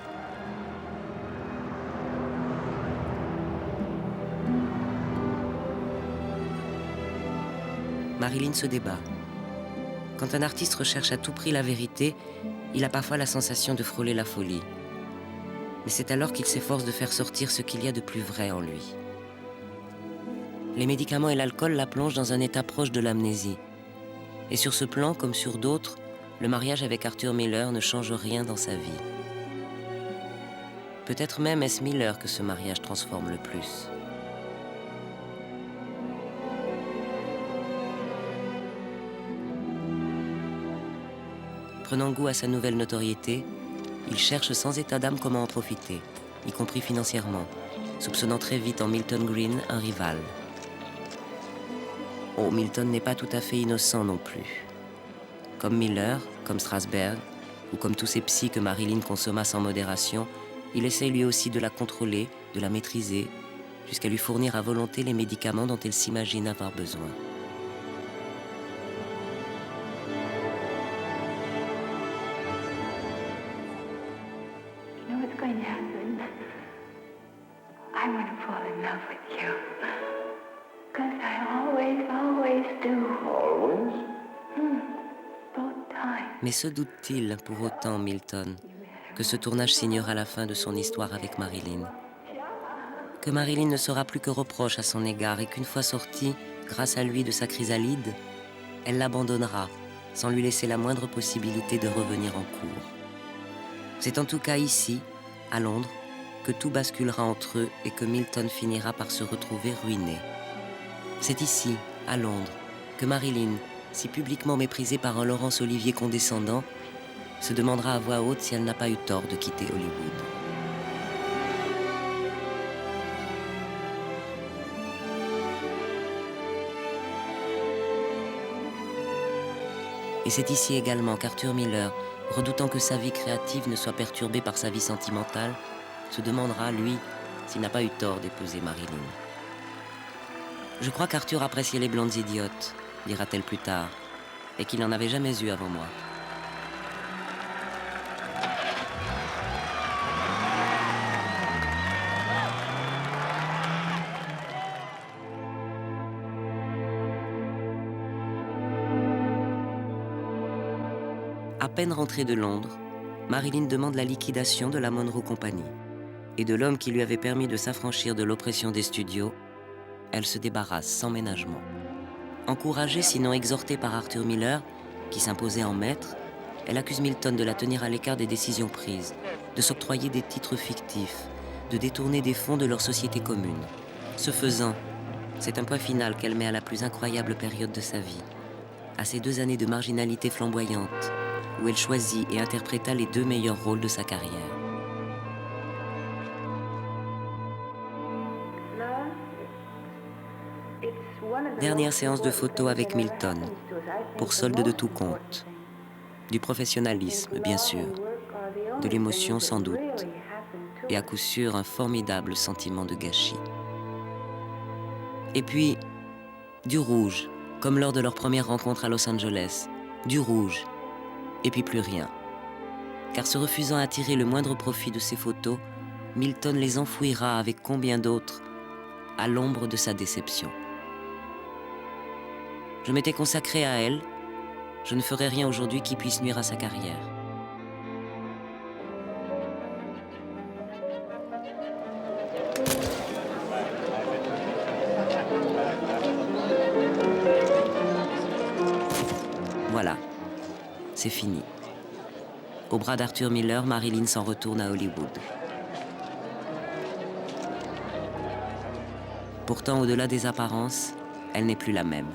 Marilyn se débat. Quand un artiste recherche à tout prix la vérité, il a parfois la sensation de frôler la folie. Mais c'est alors qu'il s'efforce de faire sortir ce qu'il y a de plus vrai en lui. Les médicaments et l'alcool la plongent dans un état proche de l'amnésie. Et sur ce plan, comme sur d'autres, le mariage avec Arthur Miller ne change rien dans sa vie. Peut-être même est-ce Miller que ce mariage transforme le plus. Prenant goût à sa nouvelle notoriété, il cherche sans état d'âme comment en profiter, y compris financièrement, soupçonnant très vite en Milton Green un rival. Oh, Milton n'est pas tout à fait innocent non plus. Comme Miller, comme Strasberg, ou comme tous ces psys que Marilyn consomma sans modération, il essaye lui aussi de la contrôler, de la maîtriser, jusqu'à lui fournir à volonté les médicaments dont elle s'imagine avoir besoin. Mais se doute-t-il pour autant, Milton, que ce tournage signera la fin de son histoire avec Marilyn? Que Marilyn ne sera plus que reproche à son égard et qu'une fois sortie, grâce à lui, de sa chrysalide, elle l'abandonnera, sans lui laisser la moindre possibilité de revenir en cours. C'est en tout cas ici, à Londres, que tout basculera entre eux et que Milton finira par se retrouver ruiné. C'est ici, à Londres, que Marilyn, si publiquement méprisée par un Laurence Olivier condescendant, se demandera à voix haute si elle n'a pas eu tort de quitter Hollywood. Et c'est ici également qu'Arthur Miller, redoutant que sa vie créative ne soit perturbée par sa vie sentimentale, se demandera, lui, s'il n'a pas eu tort d'épouser Marilyn. Je crois qu'Arthur appréciait les blondes idiotes, dira-t-elle plus tard, et qu'il n'en avait jamais eu avant moi. À peine rentrée de Londres, Marilyn demande la liquidation de la Monroe Company. Et de l'homme qui lui avait permis de s'affranchir de l'oppression des studios, elle se débarrasse sans ménagement. Encouragée, sinon exhortée par Arthur Miller, qui s'imposait en maître, elle accuse Milton de la tenir à l'écart des décisions prises, de s'octroyer des titres fictifs, de détourner des fonds de leur société commune. Ce faisant, c'est un point final qu'elle met à la plus incroyable période de sa vie, à ces 2 années de marginalité flamboyante, où elle choisit et interpréta les 2 meilleurs rôles de sa carrière. Dernière séance de photos avec Milton, pour solde de tout compte. Du professionnalisme, bien sûr, de l'émotion sans doute, et à coup sûr un formidable sentiment de gâchis. Et puis, du rouge, comme lors de leur première rencontre à Los Angeles, du rouge, et puis plus rien. Car se refusant à tirer le moindre profit de ces photos, Milton les enfouira avec combien d'autres, à l'ombre de sa déception. Je m'étais consacré à elle, je ne ferai rien aujourd'hui qui puisse nuire à sa carrière. Voilà, c'est fini. Au bras d'Arthur Miller, Marilyn s'en retourne à Hollywood. Pourtant, au-delà des apparences, elle n'est plus la même.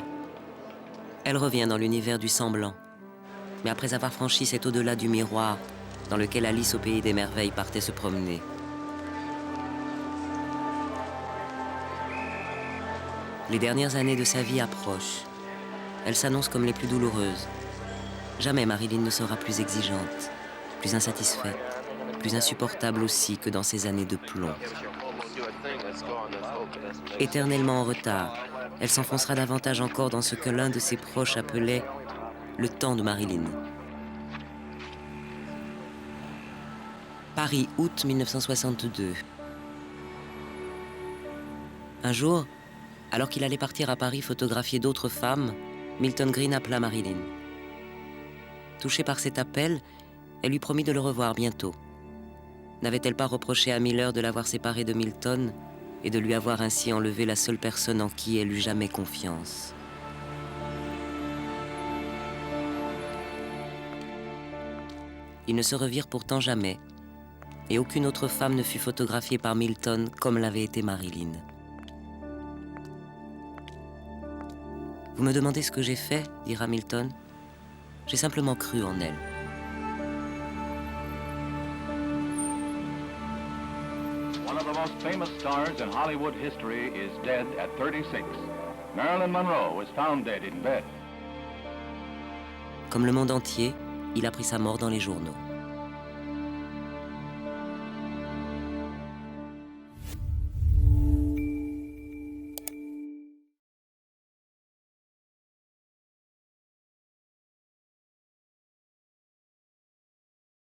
Elle revient dans l'univers du semblant. Mais après avoir franchi cet au-delà du miroir dans lequel Alice au pays des merveilles partait se promener. Les dernières années de sa vie approchent. Elles s'annoncent comme les plus douloureuses. Jamais Marilyn ne sera plus exigeante, plus insatisfaite, plus insupportable aussi que dans ces années de plomb. Éternellement en retard, elle s'enfoncera davantage encore dans ce que l'un de ses proches appelait le temps de Marilyn. Paris, août 1962. Un jour, alors qu'il allait partir à Paris photographier d'autres femmes, Milton Green appela Marilyn. Touchée par cet appel, elle lui promit de le revoir bientôt. N'avait-elle pas reproché à Miller de l'avoir séparée de Milton et de lui avoir ainsi enlevé la seule personne en qui elle eût jamais confiance? Ils ne se revirent pourtant jamais, et aucune autre femme ne fut photographiée par Milton comme l'avait été Marilyn. Vous me demandez ce que j'ai fait, dira Milton. J'ai simplement cru en elle. One of the most famous stars in Hollywood history is dead at 36. Marilyn Monroe was found dead in bed. Comme le monde entier, il a pris sa mort dans les journaux.